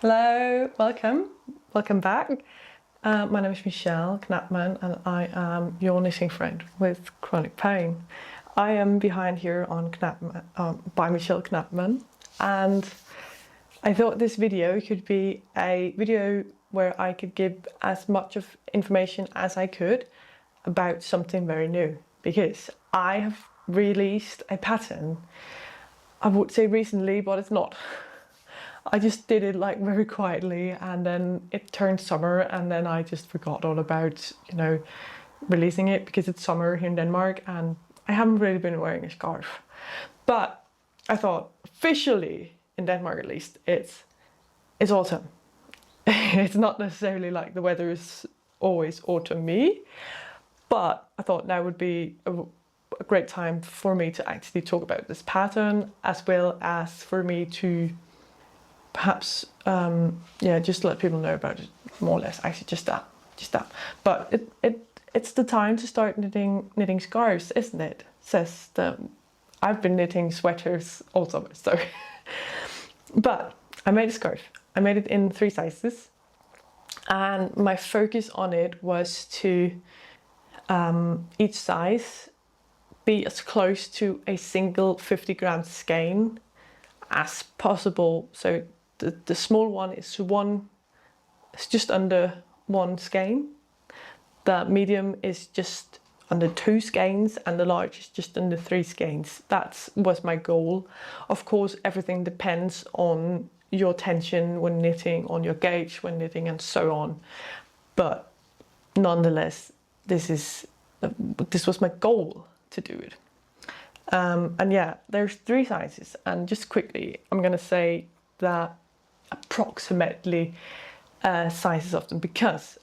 Hello, welcome back. My name is Michelle Knapman and I am your knitting friend with chronic pain. I am behind here on Knapman, by Michelle Knapman, and I thought this video could be a video where I could give as much of information as I could about something very new, because I have released a pattern, I would say recently, but it's not. I just did it like very quietly, and then it turned summer, and then I just forgot all about, releasing it because it's summer here in Denmark and I haven't really been wearing a scarf. But I thought officially, in Denmark at least, it's autumn. It's not necessarily like the weather is always autumn-y, but I thought now would be a great time for me to actually talk about this pattern, as well as for me to perhaps just let people know about it more or less. Actually, just that. But it's the time to start knitting scarves, isn't it? Says the I've been knitting sweaters all summer, so but I made a scarf. I made it in 3 sizes, and my focus on it was to each size be as close to a single 50-gram skein as possible. So the small one is just under 1 skein, the medium is just under 2 skeins, and the large is just under 3 skeins. That was my goal. Of course, everything depends on your tension when knitting, on your gauge when knitting, and so on. But nonetheless, this was my goal to do it. And yeah, there's 3 sizes, and just quickly, I'm gonna say that approximately sizes of them, because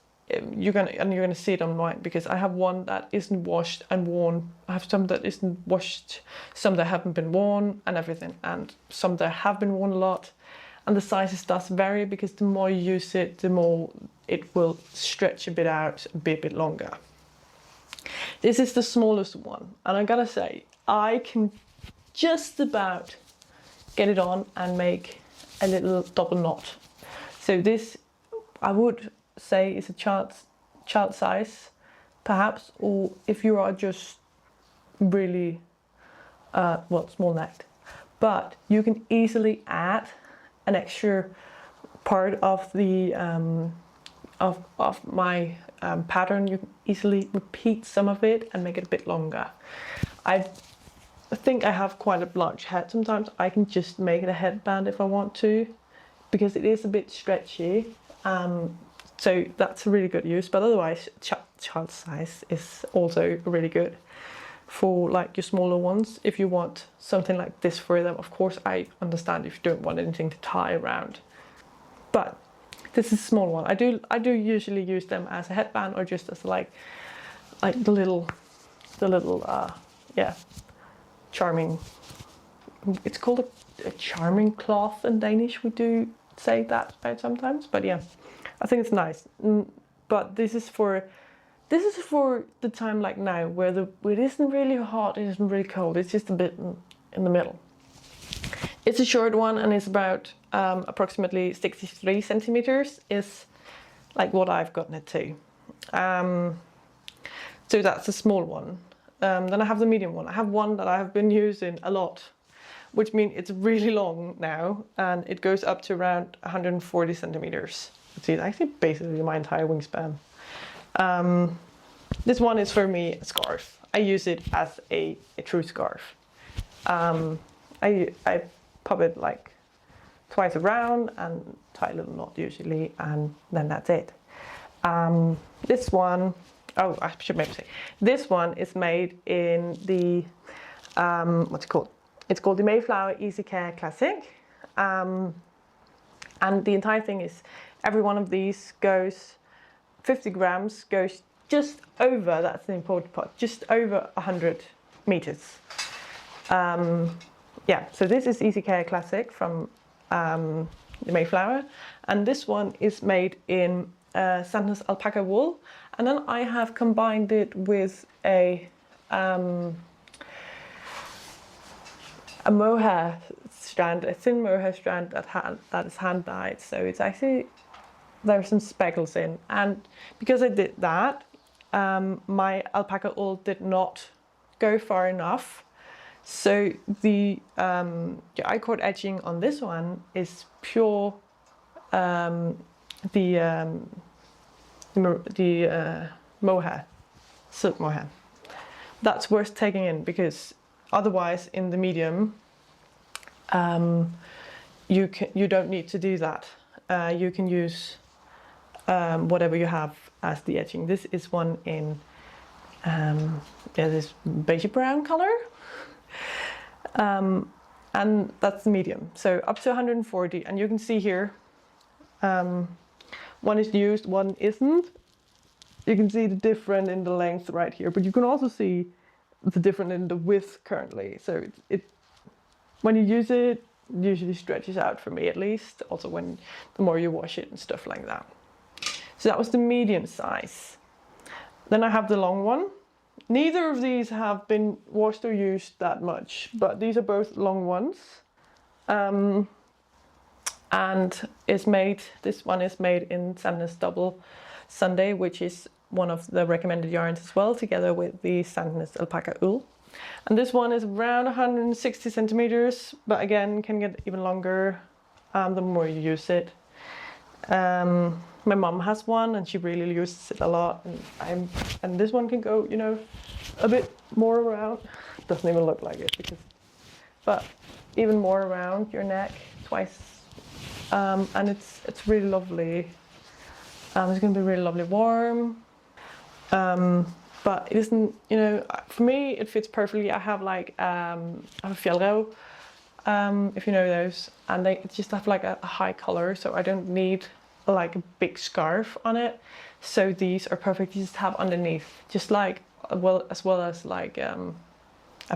you're gonna see it on mine, because I have one that isn't washed and worn. I have some that isn't washed, some that haven't been worn and everything, and some that have been worn a lot. And the sizes does vary, because the more you use it, the more it will stretch a bit out and be a bit longer. This is the smallest one, and I gotta say, I can just about get it on and make a little double knot. So this, I would say, is a child size, perhaps, or if you are just really small necked. But you can easily add an extra part of the of my pattern. You can easily repeat some of it and make it a bit longer. I think I have quite a large head sometimes. I can just make it a headband if I want to, because it is a bit stretchy. So that's a really good use. But otherwise, child size is also really good for like your smaller ones. If you want something like this for them, of course, I understand if you don't want anything to tie around. But this is a small one. I do usually use them as a headband, or just as like the little charming. It's called a charming cloth in Danish. We do say that about sometimes, but yeah, I think it's nice. But this is for the time like now, where it isn't really hot, it isn't really cold. It's just a bit in the middle. It's a short one, and it's about approximately 63 centimeters is like what I've gotten it to. So that's a small one. Then I have the medium one. I have one that I have been using a lot, which means it's really long now, and it goes up to around 140 centimeters. See, it's actually basically my entire wingspan. This one is for me a scarf. I use it as a true scarf. I pop it like twice around and tie a little knot usually, and then that's it. This one, I should maybe say, this one is made in the, what's it called? It's called the Mayflower Easy Care Classic. And the entire thing is, every one of these goes, 50 grams goes just over, that's the important part, just over 100 meters. Yeah, so this is Easy Care Classic from the Mayflower, and this one is made in Sandnes alpaca wool, and then I have combined it with a mohair strand, a thin mohair strand that is hand dyed. So it's actually, there's some speckles in. And because I did that, my alpaca wool did not go far enough. So the I-cord edging on this one is pure mohair, silk mohair. That's worth taking in, because otherwise in the medium you don't need to do that. You can use whatever you have as the edging. This is one in this beige brown color, and that's the medium, so up to 140. And you can see here one is used, one isn't. You can see the difference in the length right here, but you can also see the difference in the width currently. So it when you use it, usually stretches out, for me at least, also when the more you wash it and stuff like that. So that was the medium size. Then I have the long one. Neither of these have been washed or used that much, but these are both long ones. And this one is made in Sandnes Double Sunday, which is one of the recommended yarns as well, together with the Sandnes alpaca wool. And this one is around 160 centimeters, but again can get even longer the more you use it. My mom has one and she really uses it a lot, and this one can go, you know, a bit more around. Doesn't even look like it, but even more around your neck, twice. And it's really lovely. It's going to be really lovely warm. But it isn't, you know, for me it fits perfectly. I have like I have a fjällräv, if you know those, and they just have like a high color, so I don't need like a big scarf on it. So these are perfect to just have underneath, just like as well as like a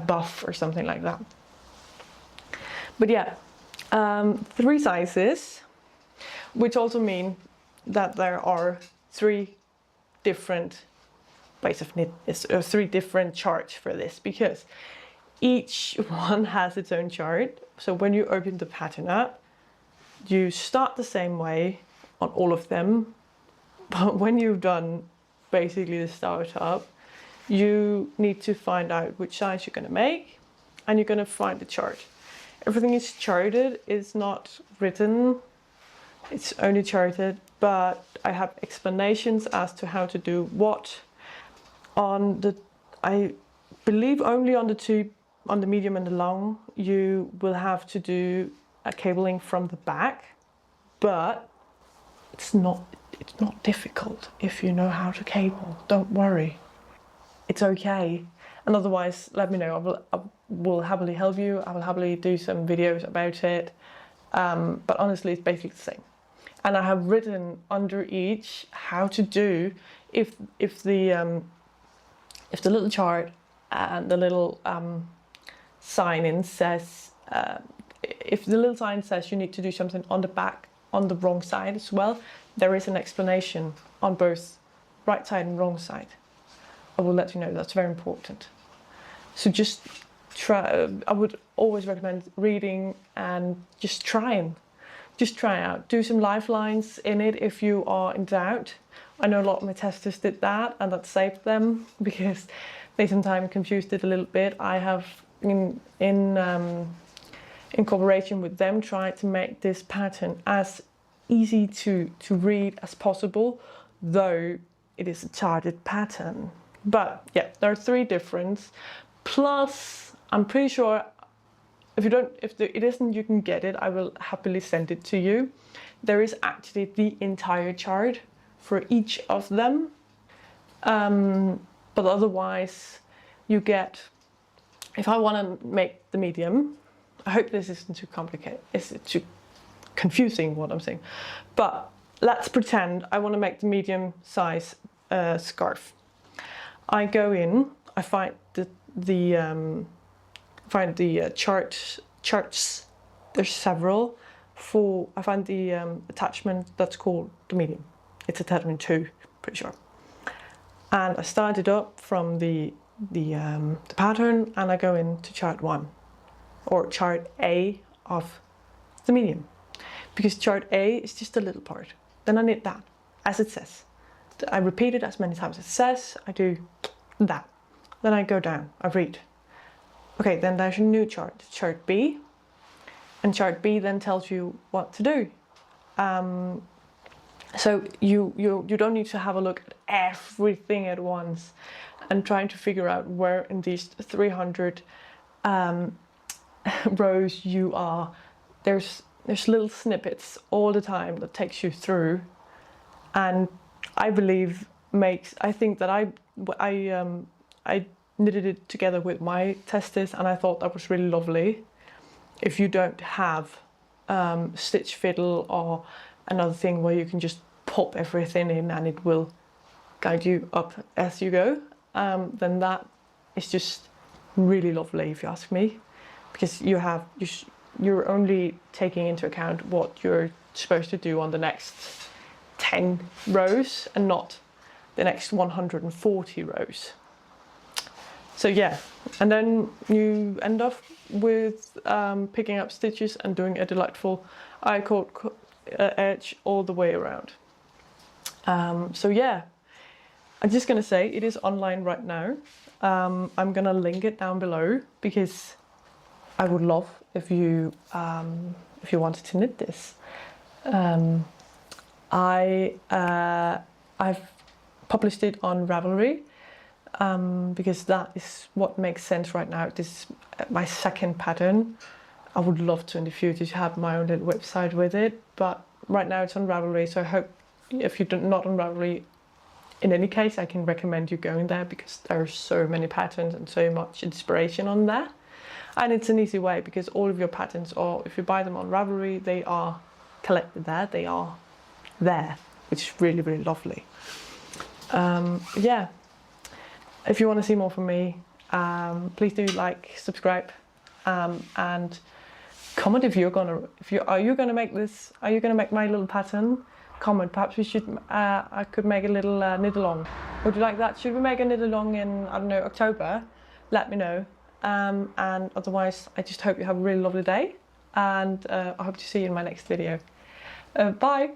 buff or something like that. But yeah, 3 sizes, which also mean that there are 3 different ways of knit, 3 different charts for this, because each one has its own chart. So when you open the pattern up, you start the same way on all of them, but when you've done basically the startup, you need to find out which size you're going to make, and you're going to find the chart. Everything is charted, it's not written, it's only charted, but I have explanations as to how to do what. I believe only on the medium and the long, you will have to do a cabling from the back, but it's not difficult if you know how to cable. Don't worry, it's okay. And otherwise, let me know. I will happily help you. I will happily do some videos about it. But honestly, it's basically the same. And I have written under each how to do if the little chart and the little sign-in says, if the little sign says you need to do something on the back on the wrong side as well, there is an explanation on both right side and wrong side. I will let you know, that's very important. So just try, I would always recommend reading and just try out. Do some lifelines in it if you are in doubt. I know a lot of my testers did that, and that saved them because they sometimes confused it a little bit. I have, in cooperation with them, tried to make this pattern as easy to read as possible, though it is a charted pattern. But yeah, there are 3 differences. Plus, I'm pretty sure if it isn't, you can get it. I will happily send it to you. There is actually the entire chart for each of them. But otherwise, you get, if I want to make the medium, I hope this isn't too complicated. Is it too confusing what I'm saying? But let's pretend I want to make the medium size scarf. I go in, I find the charts. There's several. I find the attachment that's called the medium. It's attachment 2, pretty sure. And I start it up from the pattern, and I go into chart 1, or chart A of the medium, because chart A is just a little part. Then I knit that as it says. I repeat it as many times as it says. I do that. Then I go down, I read. Okay, then there's a new chart, chart B. And chart B then tells you what to do. So you don't need to have a look at everything at once and trying to figure out where in these 300 rows you are. There's little snippets all the time that takes you through, and I think that I knitted it together with my testers, and I thought that was really lovely. If you don't have stitch fiddle or another thing where you can just pop everything in and it will guide you up as you go, then that is just really lovely, if you ask me, because you're only taking into account what you're supposed to do on the next 10 rows and not the next 140 rows. So yeah, and then you end up with picking up stitches and doing a delightful I-cord edge all the way around. So yeah, I'm just gonna say it is online right now. I'm gonna link it down below because I would love if you wanted to knit this. I've published it on Ravelry because that is what makes sense right now. This is my second pattern. I would love to in the future to have my own little website with it, but right now it's on Ravelry, so I hope if you're not on Ravelry, in any case, I can recommend you going there because there are so many patterns and so much inspiration on there. And it's an easy way because all of your patterns, or if you buy them on Ravelry, they are collected there, they are there, which is really, really lovely. Yeah, if you want to see more from me, please do like, subscribe, and comment if are you gonna make this? Are you gonna make my little pattern? Comment. Perhaps we should. I could make a little knit along. Would you like that? Should we make a knit along in, I don't know, October? Let me know. And otherwise, I just hope you have a really lovely day, and I hope to see you in my next video. Bye.